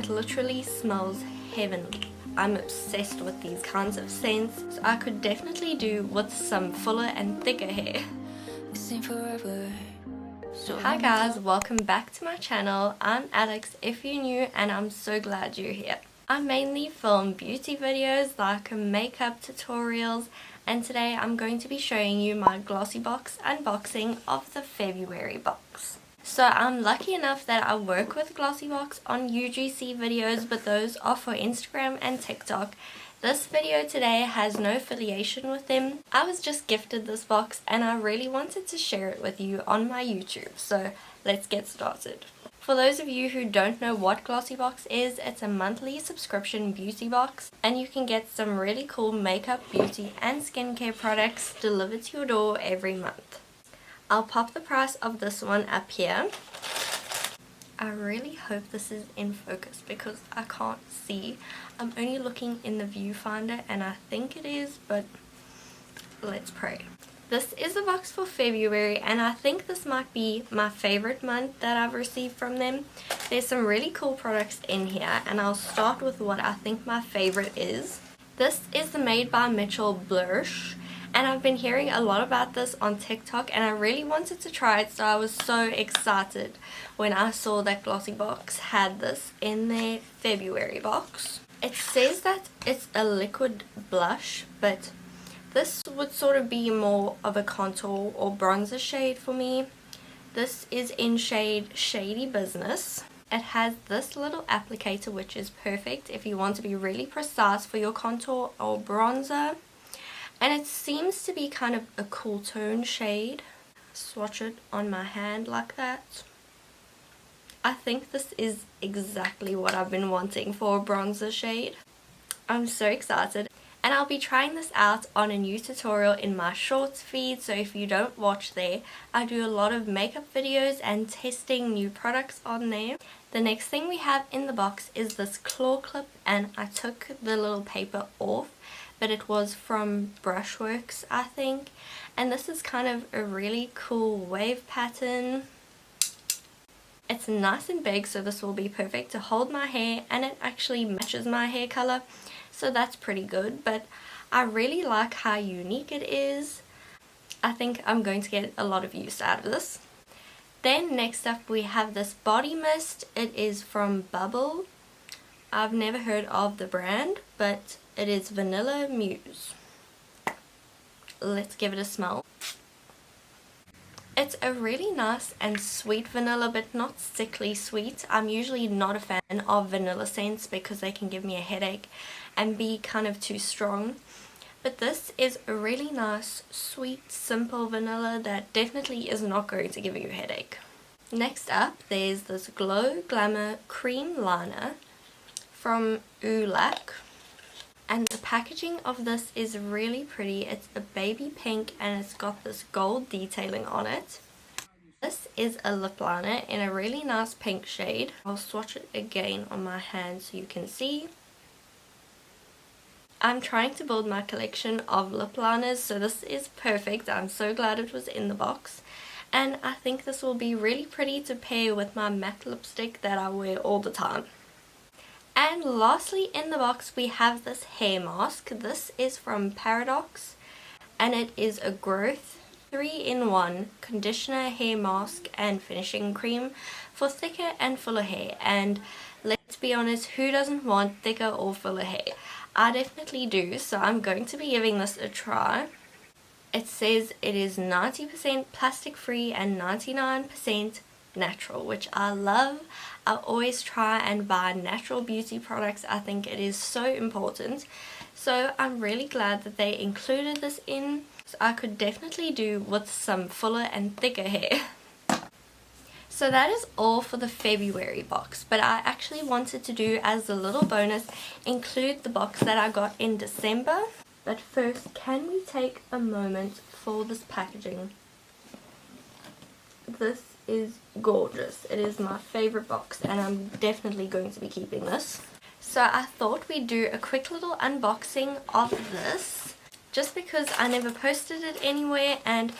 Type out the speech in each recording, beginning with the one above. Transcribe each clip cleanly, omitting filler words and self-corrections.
that literally smells heavenly. I'm obsessed with these kinds of scents, so I could definitely do with some fuller and thicker hair. Hi guys, welcome back to my channel. I'm Alex if you're new, and I'm so glad you're here. I mainly film beauty videos like makeup tutorials, and today I'm going to be showing you my Glossybox unboxing of the February box. So I'm lucky enough that I work with Glossybox on UGC videos, but those are for Instagram and TikTok. This video today has no affiliation with them. I was just gifted this box and I really wanted to share it with you on my YouTube, so let's get started. For those of you who don't know what Glossybox is, it's a monthly subscription beauty box, and you can get some really cool makeup, beauty and skincare products delivered to your door every month. I'll pop the price of this one up here. I really hope this is in focus because I can't see. I'm only looking in the viewfinder and I think it is, but let's pray. This is the box for February, and I think this might be my favorite month that I've received from them. There's some really cool products in here, and I'll start with what I think my favorite is. This is the Made by Mitchell blush, and I've been hearing a lot about this on TikTok and I really wanted to try it, so I was so excited when I saw that Glossybox had this in their February box. It says that it's a liquid blush, but this would sort of be more of a contour or bronzer shade for me. This is in shade Shady Business. It has this little applicator, which is perfect if you want to be really precise for your contour or bronzer. And it seems to be kind of a cool tone shade. Swatch it on my hand like that. I think this is exactly what I've been wanting for a bronzer shade. I'm so excited. And I'll be trying this out on a new tutorial in my shorts feed, so if you don't watch there, I do a lot of makeup videos and testing new products on there. The next thing we have in the box is this claw clip, and I took the little paper off, but it was from Brushworks, I think, and this is kind of a really cool wave pattern. It's nice and big, so this will be perfect to hold my hair, and it actually matches my hair color, so that's pretty good. But I really like how unique it is. I think I'm going to get a lot of use out of this. Then next up we have this body mist. It is from Bubble. I've never heard of the brand, but it is Vanilla Muse. Let's give it a smell. It's a really nice and sweet vanilla, but not sickly sweet. I'm usually not a fan of vanilla scents because they can give me a headache and be kind of too strong. But this is a really nice, sweet, simple vanilla that definitely is not going to give you a headache. Next up, there's this Glow Glamour Cream Liner from Ulac. And the packaging of this is really pretty. It's a baby pink and it's got this gold detailing on it. This is a lip liner in a really nice pink shade. I'll swatch it again on my hand so you can see. I'm trying to build my collection of lip liners, so this is perfect. I'm so glad it was in the box. And I think this will be really pretty to pair with my matte lipstick that I wear all the time. And lastly in the box we have this hair mask. This is from Paradox, and it is a growth 3-in-1 conditioner, hair mask and finishing cream for thicker and fuller hair. And let's be honest, who doesn't want thicker or fuller hair? I definitely do, so I'm going to be giving this a try. It says it is 90% plastic free and 99% natural, which I love. I always try and buy natural beauty products. I think it is so important. So I'm really glad that they included this in. So I could definitely do with some fuller and thicker hair. So that is all for the February box, but I actually wanted to do as a little bonus include the box that I got in December. But first, can we take a moment for this packaging? This is gorgeous. It is my favorite box and I'm definitely going to be keeping this. So I thought we'd do a quick little unboxing of this just because I never posted it anywhere and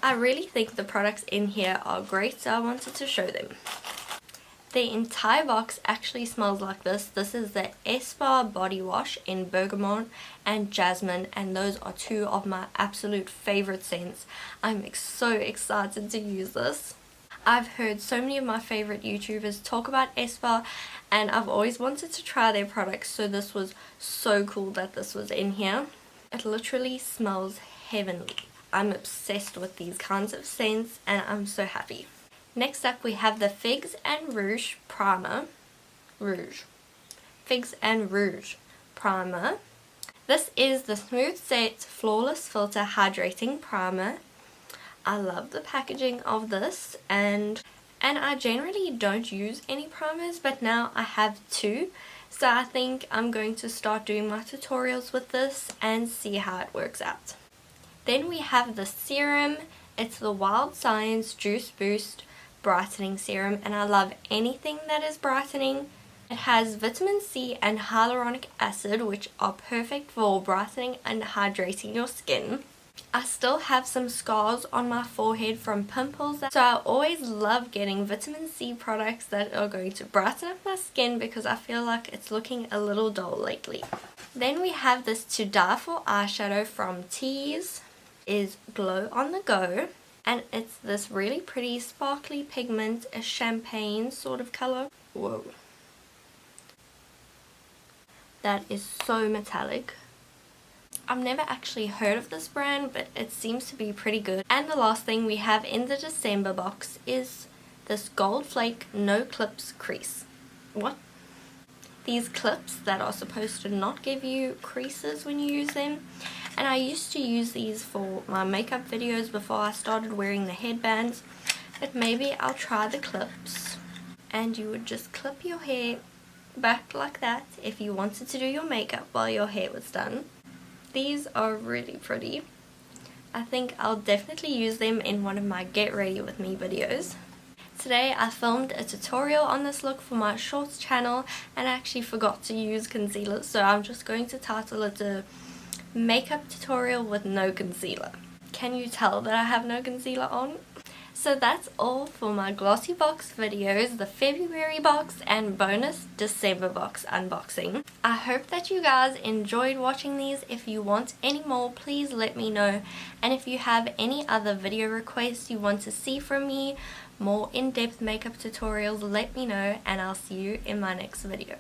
I really think the products in here are great, so I wanted to show them. The entire box actually smells like this. This is the Espa body wash in bergamot and jasmine, and those are two of my absolute favorite scents. I'm so excited to use this. I've heard so many of my favorite YouTubers talk about Espa, and I've always wanted to try their products, so this was so cool that this was in here. It literally smells heavenly. I'm obsessed with these kinds of scents and I'm so happy. Next up we have the Figs and Rouge Primer. Figs and Rouge Primer. This is the Smooth Set Flawless Filter Hydrating Primer. I love the packaging of this, and I generally don't use any primers, but now I have two, so I think I'm going to start doing my tutorials with this and see how it works out. Then we have the serum. It's the Wild Science Juice Boost Brightening Serum, and I love anything that is brightening. It has vitamin C and hyaluronic acid, which are perfect for brightening and hydrating your skin. I still have some scars on my forehead from pimples, so I always love getting vitamin C products that are going to brighten up my skin because I feel like it's looking a little dull lately. Then we have this To Die For eyeshadow from Tease. Is Glow on the Go, and it's this really pretty sparkly pigment, a champagne sort of color. Whoa, that is so metallic. I've never actually heard of this brand, but it seems to be pretty good. And the last thing we have in the December box is this Gold Flake No Clips Crease. What? These clips that are supposed to not give you creases when you use them. And I used to use these for my makeup videos before I started wearing the headbands, but maybe I'll try the clips. And you would just clip your hair back like that if you wanted to do your makeup while your hair was done. These are really pretty. I think I'll definitely use them in one of my Get Ready With Me videos. Today I filmed a tutorial on this look for my shorts channel and I actually forgot to use concealer, so I'm just going to title it a makeup tutorial with no concealer. Can you tell that I have no concealer on? So that's all for my Glossybox videos, the February box and bonus December box unboxing. I hope that you guys enjoyed watching these. If you want any more, please let me know. And if you have any other video requests you want to see from me, more in-depth makeup tutorials, let me know, and I'll see you in my next video.